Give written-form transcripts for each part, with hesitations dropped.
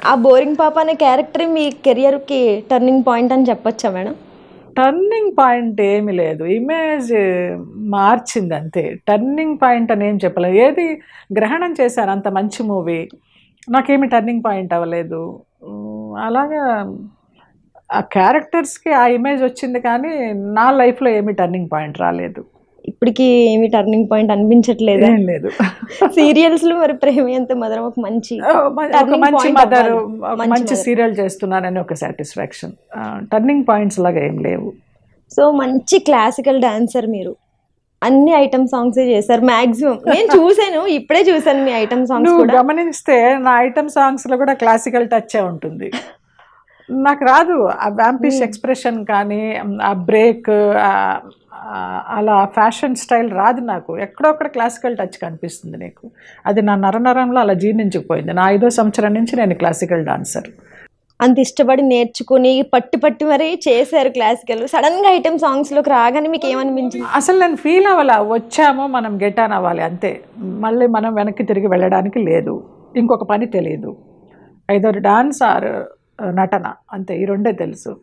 ఆ బోరింగ్ పాప అనే క్యారెక్టర్ మీ కెరియర్కి టర్నింగ్ పాయింట్ అని చెప్పొచ్చా మేడం? టర్నింగ్ పాయింట్ ఏమి లేదు, ఇమేజ్ మార్చింది అంతే. టర్నింగ్ పాయింట్ అని ఏం చెప్పలేదు. ఏది గ్రహణం చేశాను, అంత మంచి మూవీ, నాకేమి టర్నింగ్ పాయింట్ అవ్వలేదు. అలాగా ఆ క్యారెక్టర్స్కి ఆ ఇమేజ్ వచ్చింది, కానీ నా లైఫ్లో ఏమి టర్నింగ్ పాయింట్ రాలేదు. ఇప్పటికి ఏమి టర్నింగ్ పాయింట్ అనిపించట్లేదు. ఏం లేదు. సీరియల్స్లో మరి ప్రేమ ఎంత మధురం ఒక మంచి మదర్, మంచి సీరియల్ చేస్తున్నానని ఒక సాటిస్ఫాక్షన్. టర్నింగ్ పాయింట్స్ లాగా ఏం లేవు. సో మంచి క్లాసికల్ డాన్సర్ మీరు, అన్ని ఐటమ్ సాంగ్స్ చేశారు మ్యాక్సిమం. నేను చూసాను, ఇప్పుడే చూసాను మీ ఐటమ్ సాంగ్స్ కూడా. గమనిస్తే నా ఐటమ్ సాంగ్స్లో కూడా క్లాసికల్ టచ్ ఉంటుంది. నాకు రాదు ఆ వ్యాంపిష్ ఎక్స్ప్రెషన్ కానీ ఆ బ్రేక్ అలా ఫ్యాషన్ స్టైల్ రాదు నాకు. ఎక్కడొక్కడ క్లాసికల్ టచ్ కనిపిస్తుంది నీకు. అది నా నరనరంలో అలా జీర్ణించుకుపోయింది. నా 5వ సంవత్సరం నుంచి నేను క్లాసికల్ డాన్సర్. అంత ఇష్టపడి నేర్చుకుని పట్టి మరీ చేశారు క్లాసికల్. సడన్గా ఐటమ్ సాంగ్స్లోకి రాగానే మీకు ఏమనిపించింది? అసలు నేను ఫీల్ అవ్వాలా, వచ్చామో మనం గెట్ ఆన్ అవ్వాలి అంతే. మళ్ళీ మనం వెనక్కి తిరిగి వెళ్ళడానికి లేదు, ఇంకొక పని తెలియదు. ఐదర్ డాన్స్ ఆర్ నటన, అంతే. ఈ రెండే తెలుసు.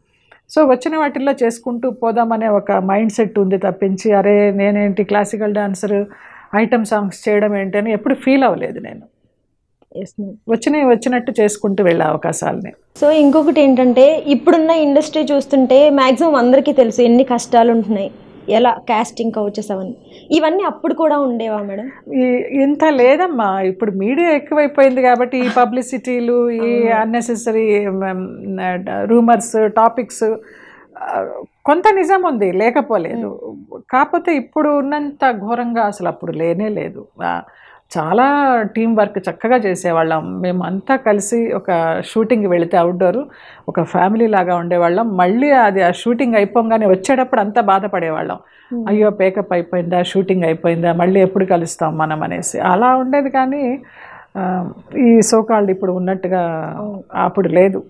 సో వచ్చిన వాటిల్లో చేసుకుంటూ పోదామనే ఒక మైండ్ సెట్ ఉంది తప్పించి అరే నేనేంటి క్లాసికల్ డాన్సర్ ఐటమ్ సాంగ్స్ చేయడం ఏంటి అని ఎప్పుడు ఫీల్ అవ్వలేదు నేను. వచ్చినట్టు చేసుకుంటూ వెళ్ళే అవకాశాలని. సో ఇంకొకటి ఏంటంటే, ఇప్పుడున్న ఇండస్ట్రీ చూస్తుంటే మ్యాక్సిమం అందరికీ తెలుసు ఎన్ని కష్టాలు ఉంటున్నాయి, ఎలా కాస్టింగ్ కౌచెస్ అవన్నీ, ఇవన్నీ అప్పుడు కూడా ఉండేవా మేడం? ఇంత లేదమ్మా. ఇప్పుడు మీడియా ఎక్కువైపోయింది కాబట్టి ఈ పబ్లిసిటీలు, ఈ అన్నెసెసరీ రూమర్స్, టాపిక్స్, కొంత నిజం ఉంది, లేకపోలేదు. కాకపోతే ఇప్పుడు ఉన్నంత ఘోరంగా అసలు అప్పుడు లేనే లేదు. చాలా టీం వర్క్ చక్కగా చేసేవాళ్ళం. మేము అంతా కలిసి ఒక షూటింగ్ వెళితే అవుట్డోర్ ఒక ఫ్యామిలీ లాగా ఉండేవాళ్ళం. మళ్ళీ అది ఆ షూటింగ్ అయిపోగానే వచ్చేటప్పుడు అంతా బాధపడేవాళ్ళం, అయ్యో పేకప్ అయిపోయిందా, షూటింగ్ అయిపోయిందా, మళ్ళీ ఎప్పుడు కలుస్తాం మనం అనేసి. అలా ఉండేది. కానీ ఈ సోకాల్డ్ ఇప్పుడు ఉన్నట్టుగా అప్పుడు లేదు.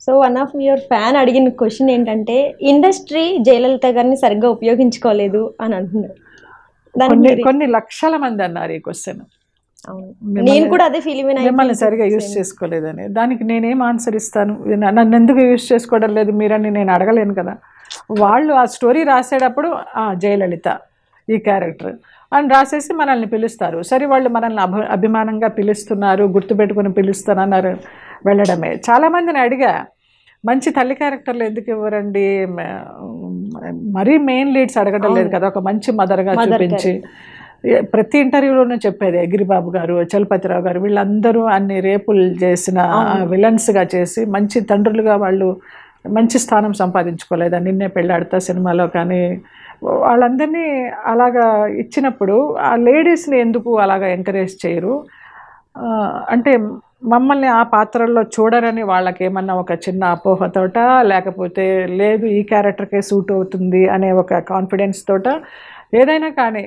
So one of your fan అడిగిన క్వశ్చన్ ఏంటంటే, ఇండస్ట్రీ జయలలిత గారిని సరిగ్గా ఉపయోగించుకోలేదు అని అంటున్నారు. కొన్ని లక్షల మంది అన్నారు ఈ క్వశ్చన్. నేను కూడా అదే ఫీలింగ్, మిమ్మల్ని సరిగా యూజ్ చేసుకోలేదని. దానికి నేనేం ఆన్సర్ ఇస్తాను? నన్ను ఎందుకు యూజ్ చేసుకోవడం లేదు మీరని నేను అడగలేను కదా. వాళ్ళు ఆ స్టోరీ రాసేటప్పుడు జయలలిత ఈ క్యారెక్టర్ అని రాసేసి మనల్ని పిలుస్తారు. సరే, వాళ్ళు మనల్ని అభిమానంగా పిలుస్తున్నారు, గుర్తుపెట్టుకుని పిలుస్తానన్నారు, వెళ్ళడమే. చాలామందిని అడిగా, మంచి తల్లి క్యారెక్టర్లు ఎందుకు ఇవ్వరండి, మరీ మెయిన్ లీడ్స్ అడగడం లేదు కదా, ఒక మంచి మదర్గా చూపించి. ప్రతి ఇంటర్వ్యూలోనూ చెప్పేది గిరిబాబు గారు, చలపతిరావు గారు, వీళ్ళందరూ అన్ని రేపులు చేసిన విలన్స్గా చేసి మంచి తండ్రులుగా వాళ్ళు మంచి స్థానం సంపాదించుకోలేదా. నిన్నే పెళ్ళాడతా సినిమాలో కానీ వాళ్ళందరినీ అలాగా ఇచ్చినప్పుడు ఆ లేడీస్ని ఎందుకు అలాగా ఎంకరేజ్ చేయరు అంటే, మమ్మల్ని ఆ పాత్రల్లో చూడరని వాళ్ళకి ఏమన్నా ఒక చిన్న అపోహతోట, లేకపోతే లేదు ఈ క్యారెక్టర్కే సూట్ అవుతుంది అనే ఒక కాన్ఫిడెన్స్ తోట, ఏదైనా కానీ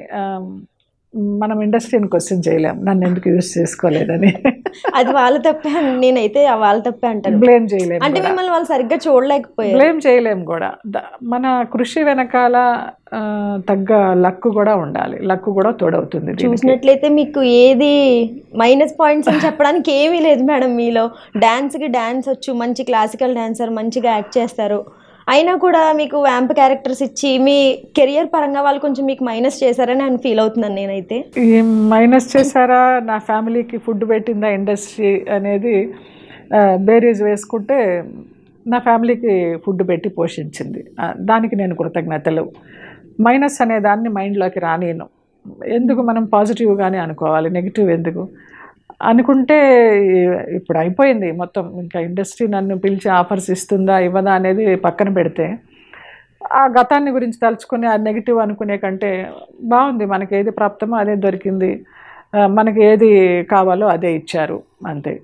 మనం ఇండస్ట్రీని క్వశ్చన్ చేయలేం నన్ను ఎందుకు యూజ్ చేసుకోలేదని. అది వాళ్ళ తప్పే, నేనైతే వాళ్ళ తప్పే అంటాను. బ్లేమ్ చేయలేము, అంటే మిమ్మల్ని వాళ్ళు సరిగ్గా చూడలేకపోయారు. బ్లేమ్ చేయలేము కూడా. మన కృషి వెనకాల తగ్గ లక్ కూడా ఉండాలి, లక్ కూడా తోడవుతుంది. చూసినట్లయితే మీకు ఏది మైనస్ పాయింట్స్ అని చెప్పడానికి ఏమీ లేదు మేడం. మీలో డాన్స్కి డాన్స్ వచ్చు, మంచి క్లాసికల్ డాన్సర్, మంచిగా యాక్ట్ చేస్తారు. అయినా కూడా మీకు వ్యాంప్ క్యారెక్టర్స్ ఇచ్చి మీ కెరియర్ పరంగా వాళ్ళు కొంచెం మీకు మైనస్ చేశారని నేను ఫీల్ అవుతున్నాను. నేనైతే మైనస్ చేశారా, నా ఫ్యామిలీకి ఫుడ్ పెట్టిందా ఇండస్ట్రీ అనేది బేరీజ్ వేసుకుంటే నా ఫ్యామిలీకి ఫుడ్ పెట్టి పోషించింది, దానికి నేను కృతజ్ఞతలు. మైనస్ అనే దాన్ని మైండ్లోకి రానియను. ఎందుకు మనం పాజిటివ్గానే అనుకోవాలి, నెగిటివ్ ఎందుకు అనుకుంటే ఇప్పుడు అయిపోయింది మొత్తం. ఇంకా ఇండస్ట్రీ నన్ను పిలిచి ఆఫర్స్ ఇస్తుందా ఇవ్వదా అనేది పక్కన పెడితే, ఆ గతాన్ని గురించి తలుచుకుని ఆ నెగిటివ్ అనుకునే కంటే బాగుంది, మనకి ఏది ప్రాప్తమో అదే దొరికింది, మనకి ఏది కావాలో అదే ఇచ్చారు, అంతే.